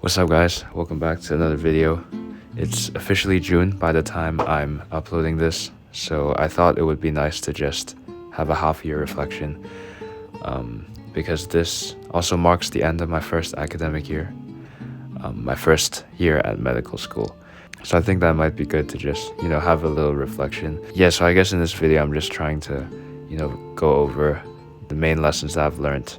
What's up, guys? Welcome back to another video. It's officially June by the time I'm uploading this, so I thought it would be nice to just have a half-year reflection, because this also marks the end of my first academic year, my first year at medical school. So I think that might be good to just, have a little reflection. Yeah, so I guess in this video I'm just trying to, go over the main lessons that I've learned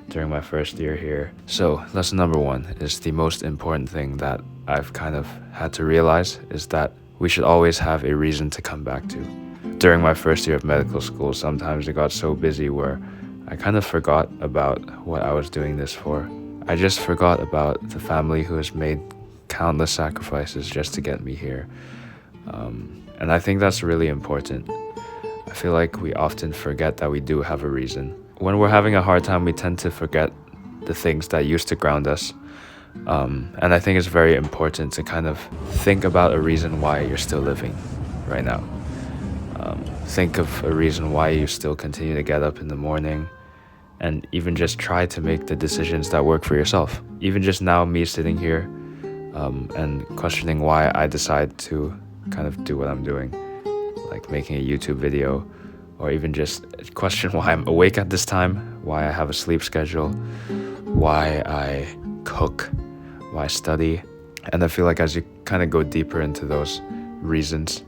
during my first year here. So lesson number one is the most important thing that I've kind of had to realize, is that we should always have a reason to come back to. During my first year of medical school, sometimes it got so busy where I kind of forgot about what I was doing this for. I just forgot about the family who has made countless sacrifices just to get me here. And I think that's really important. I feel like we often forget that we do have a reason. When we're having a hard time, we tend to forget the things that used to ground us. And I think it's very important to kind of think about a reason why you're still living right now. Think of a reason why you still continue to get up in the morning, and even just try to make the decisions that work for yourself. Even just now, me sitting here and questioning why I decide to kind of do what I'm doing, like making a YouTube video, or even just question why I'm awake at this time, why I have a sleep schedule, why I cook, why I study. And I feel like as you kind of go deeper into those reasons,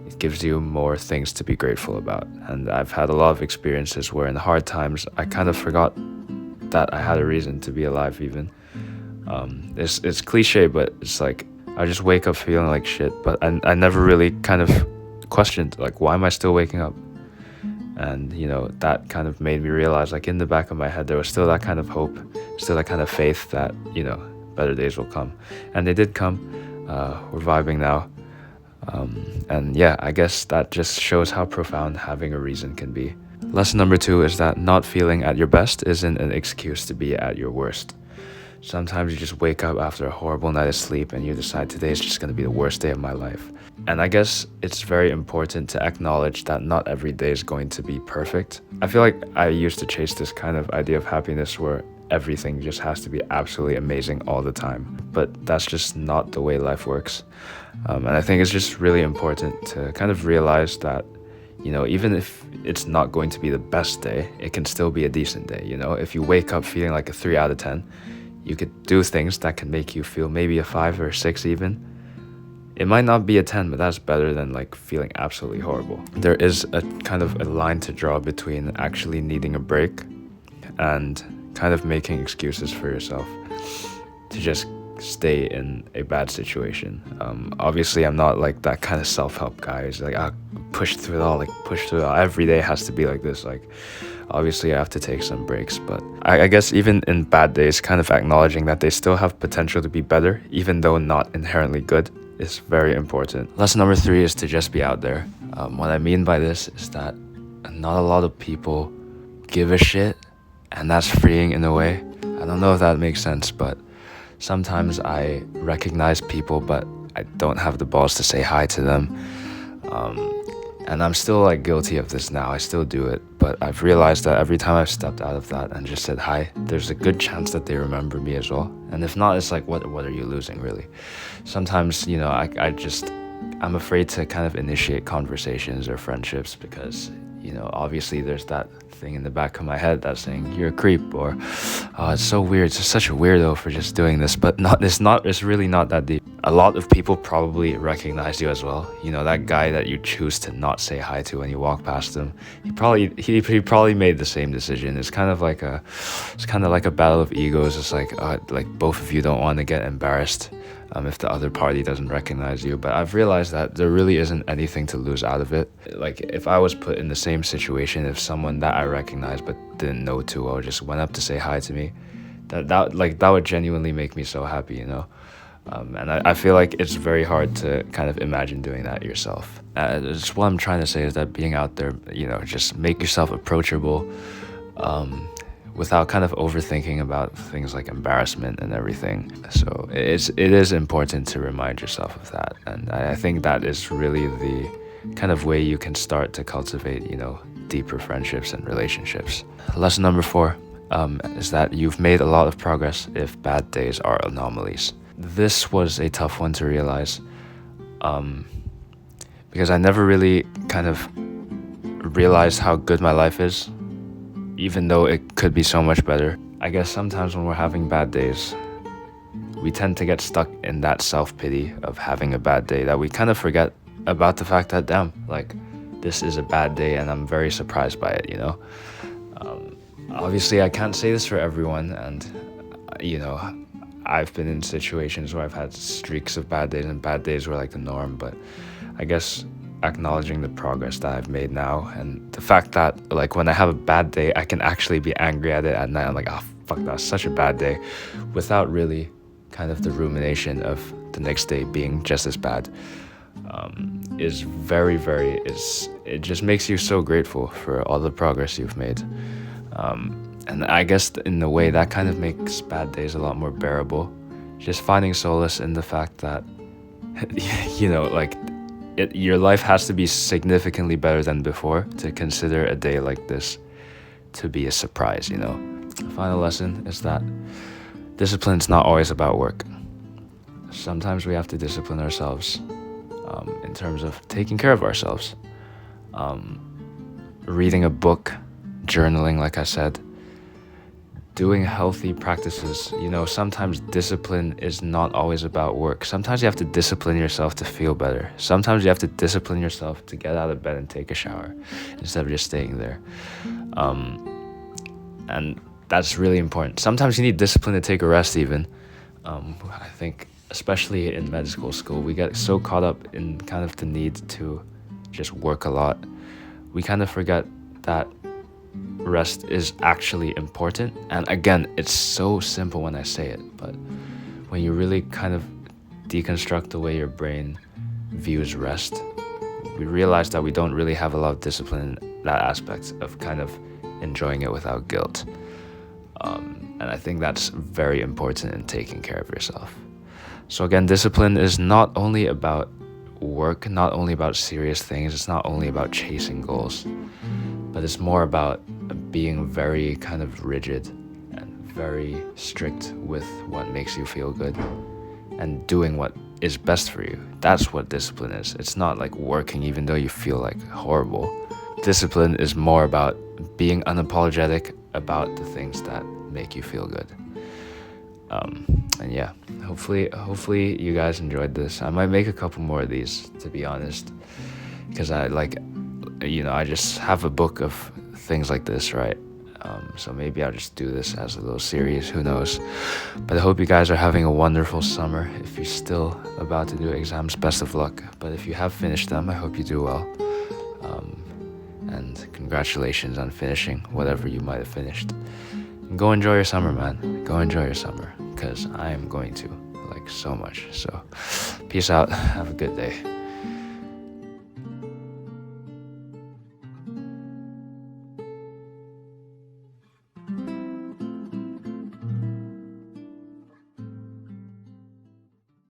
it gives you more things to be grateful about. And I've had a lot of experiences where in hard times, I kind of forgot that I had a reason to be alive even. It's cliche, but it's like I just wake up feeling like shit, but I never really kind of questioned, like, why am I still waking up? And that kind of made me realize, like, in the back of my head there was still that kind of hope, still that kind of faith that better days will come. And they did come. We're vibing now. And yeah, I guess that just shows how profound having a reason can be. Lesson number two is that not feeling at your best isn't an excuse to be at your worst. Sometimes you just wake up after a horrible night of sleep and you decide today is just going to be the worst day of my life. And I guess it's very important to acknowledge that not every day is going to be perfect. I feel like I used to chase this kind of idea of happiness where everything just has to be absolutely amazing all the time. But that's just not the way life works. And I think it's just really important to kind of realize that, even if it's not going to be the best day, it can still be a decent day. If you wake up feeling like a 3 out of 10, you could do things that can make you feel maybe a 5 or 6 even. It might not be a 10, but that's better than like feeling absolutely horrible. There is a kind of a line to draw between actually needing a break and kind of making excuses for yourself to just stay in a bad situation. Obviously, I'm not like that kind of self-help guy who's like, push through it all, Every day has to be like this. Like, obviously, I have to take some breaks, but I guess even in bad days, kind of acknowledging that they still have potential to be better, even though not inherently good, is very important. Lesson number three is to just be out there. What I mean by this is that not a lot of people give a shit, and that's freeing in a way. I don't know if that makes sense, but sometimes I recognize people, but I don't have the balls to say hi to them. And I'm still like guilty of this now. I still do it, but I've realized that every time I've stepped out of that and just said hi, there's a good chance that they remember me as well. And if not, it's like, what are you losing, really? Sometimes, I'm afraid to kind of initiate conversations or friendships because, obviously there's that thing in the back of my head that's saying you're a creep, or it's so weird, it's such a weirdo for just doing this. But it's really not that deep. A lot of people probably recognize you as well. That guy that you choose to not say hi to when you walk past him, he probably made the same decision. It's kind of like a battle of egos. It's like both of you don't want to get embarrassed if the other party doesn't recognize you. But I've realized that there really isn't anything to lose out of it. Like, if I was put in the same situation, if someone that I recognized but didn't know too well just went up to say hi to me, that would genuinely make me so happy, and I feel like it's very hard to kind of imagine doing that yourself. Just what I'm trying to say is that being out there, just make yourself approachable, without kind of overthinking about things like embarrassment and everything. So it is important to remind yourself of that. And I think that is really the kind of way you can start to cultivate, deeper friendships and relationships. Lesson number 4 is that you've made a lot of progress if bad days are anomalies. This was a tough one to realize, because I never really kind of realized how good my life is, even though it could be so much better. I guess sometimes when we're having bad days, we tend to get stuck in that self-pity of having a bad day, that we kind of forget about the fact that, damn, like, this is a bad day and I'm very surprised by it, you know? Obviously, I can't say this for everyone, and, you know, I've been in situations where I've had streaks of bad days, and bad days were like the norm, but I guess acknowledging the progress that I've made now, and the fact that, like, when I have a bad day, I can actually be angry at it at night. I'm like, oh, fuck, that was such a bad day, without really kind of the rumination of the next day being just as bad, is very, it just makes you so grateful for all the progress you've made. And I guess in a way that kind of makes bad days a lot more bearable, just finding solace in the fact that, you know, like, your life has to be significantly better than before to consider a day like this to be a surprise, you know. The final lesson is that discipline's not always about work. Sometimes we have to discipline ourselves, in terms of taking care of ourselves. Reading a book, journaling, like I said, doing healthy practices. You know, sometimes discipline is not always about work. Sometimes you have to discipline yourself to feel better. Sometimes you have to discipline yourself to get out of bed and take a shower instead of just staying there. And that's really important. Sometimes you need discipline to take a rest even. I think especially in medical school, we get so caught up in kind of the need to just work a lot. We kind of forget that rest is actually important. And again, it's so simple when I say it, but when you really kind of deconstruct the way your brain views rest, we realize that we don't really have a lot of discipline in that aspect of kind of enjoying it without guilt. And I think that's very important in taking care of yourself. So again, discipline is not only about work, not only about serious things, it's not only about chasing goals, but it's more about being very kind of rigid and very strict with what makes you feel good and doing what is best for you. That's what discipline is. It's not like working even though you feel like horrible. Discipline is more about being unapologetic about the things that make you feel good. And yeah, hopefully you guys enjoyed this. I might make a couple more of these, to be honest, because I like, you know, I just have a book of things like this, right? So maybe I'll just do this as a little series, who knows. But I hope you guys are having a wonderful summer. If you're still about to do exams, best of luck. But if you have finished them, I hope you do well. And congratulations on finishing whatever you might have finished. And go enjoy your summer, man. Go enjoy your summer, because I am going to, like, so much. So peace out. Have a good day.